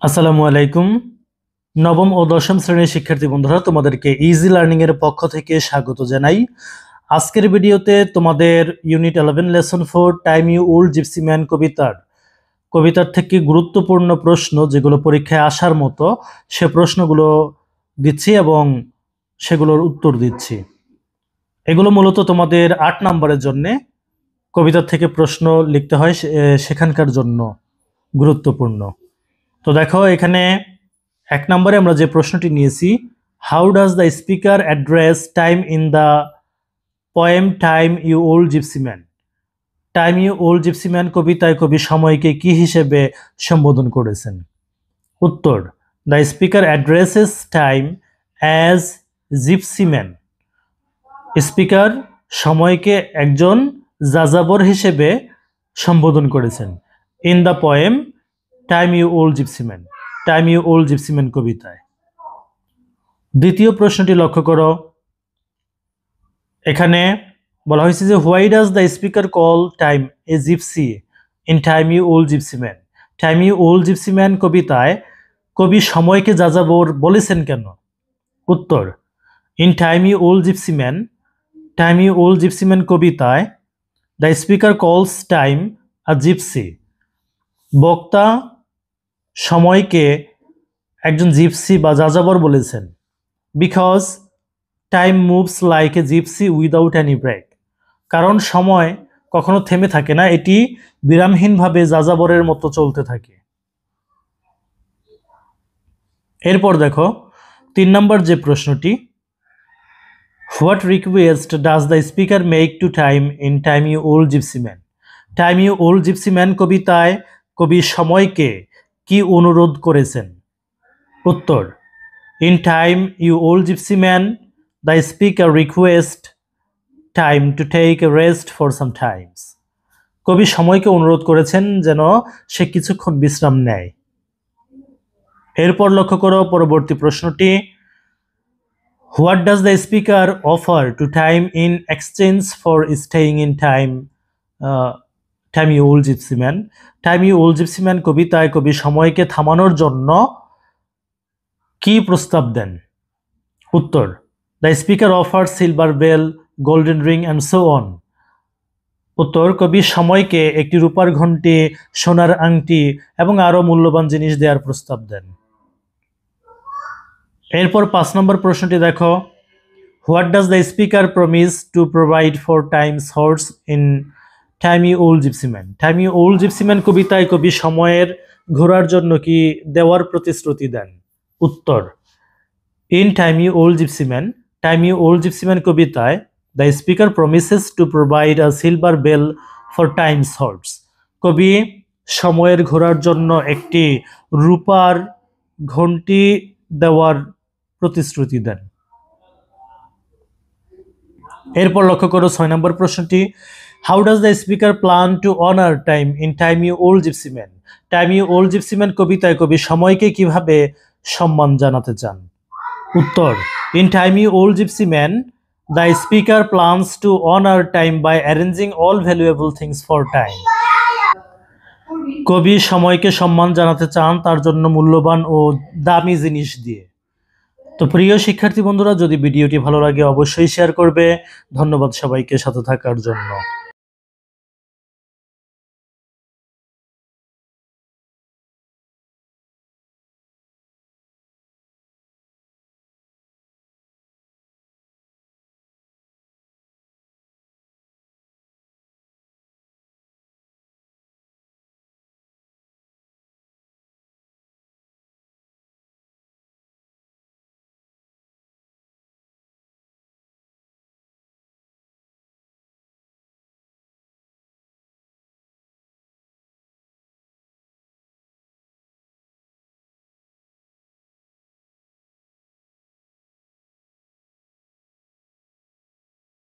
আসসালামু আলাইকুম। নবম ও দশম শ্রেণীর শিক্ষার্থী বন্ধুরা, তোমাদেরকে ইজি লার্নিং এর পক্ষ থেকে স্বাগত জানাই। আজকের ভিডিওতে তোমাদের unit 11 lesson 4 time you old gypsy man কবিতার থেকে গুরুত্বপূর্ণ প্রশ্ন যেগুলো পরীক্ষায় আসার মতো সে প্রশ্নগুলো দিচ্ছি এবং সেগুলোর উত্তর দিচ্ছি। এগুলো মূলত তোমাদের 8 নম্বরের জন্য কবিতার থেকে প্রশ্ন লিখতে হয়, সেখানকার জন্য গুরুত্বপূর্ণ। তো দেখো, এখানে 1 নম্বরে আমরা যে প্রশ্নটি নিয়েছি, how does the speaker address time in the poem time you old gypsy man? Time you old gypsy man কবিতায় কবি সময়কে কি হিসেবে সম্বোধন করেছেন? উত্তর, the speaker addresses time as gypsy man. Speaker সময়কে একজন যাযাবর হিসেবে সম্বোধন করেছেন in the poem time you old gypsy man, time you old gypsy man কবিতায়। দ্বিতীয় প্রশ্নটি লক্ষ্য করো, এখানে বলা হয়েছে যে why does the speaker call time a gypsy in time you old gypsy man? Time you old gypsy man কবিতায় কবি সময়কে যাযাবর বলেছেন কেন? উত্তর, in time you old gypsy man, time you old gypsy man কবিতায় the speaker calls time a gypsy. বক্তা সময়কে একজন জিপসি বা যাযাবর বলেছেন। Because time moves like a gypsy without any break, কারণ সময় কখনো থেমে থাকে না, এটি বিরামহীনভাবে যাযাবরের মতো চলতে থাকে। এরপর দেখো 3 নম্বর যে প্রশ্নটি, what request does the speaker make to time in time you old gypsy man? Time you old gypsy man কবিতায় কবি সময়কে কি অনুরোধ করেছেন? উত্তর, in time you old gypsy man the speaker request time to take a rest for some times. কবি সময়কে অনুরোধ করেছেন যেন সে কিছুক্ষণ বিশ্রাম নেয়। এরপর লক্ষ্য করো পরবর্তী প্রশ্নটি, what does the speaker offer to time in exchange for staying in time time you old gypsy man? Time you old gypsy man কবিতায় কবি সময়কে থামানোর জন্য কি প্রস্তাব দেন? উত্তর, the speaker offer silver bell, golden ring and so on. উত্তর, কবি সময়কে একটি রূপার ঘণ্টি, সোনার আংটি এবং আরো মূল্যবান জিনিস দেওয়ার প্রস্তাব দেন। এরপর 5 নম্বর প্রশ্নটি দেখো, what does the speaker promise to provide for time's horse in time you old gypsy man? Time you old gypsy man কবিতায় কবি সময়ের ঘোড়ার জন্য কি দেওয়ার প্রতিশ্রুতি দেন? উত্তর, in time you old gypsy man, time you old gypsy man কবিতায় the speaker promises to provide a silver bell for time's horse. কবি সময়ের ঘোড়ার জন্য একটি রূপার ঘণ্টি দেওয়ার প্রতিশ্রুতি দেন। এরপর লক্ষ্য করো 6 নম্বর প্রশ্নটি, how does the speaker plan to honour time in time you old gypsy man? Time you old gypsy man কবিতায় কবি সময়কে কিভাবে সম্মান জানাতে চান? উত্তর, in time you old gypsy man the speaker plans to honour time by arranging all valuable things for time. কবি সময়কে সম্মান জানাতে চান তার জন্য মূল্যবান ও দামি জিনিস দিয়ে। তো প্রিয় শিক্ষার্থী বন্ধুরা, যদি ভিডিওটি ভালো লাগে অবশ্যই শেয়ার করবে। ধন্যবাদ সবাইকে সাথে থাকার জন্য।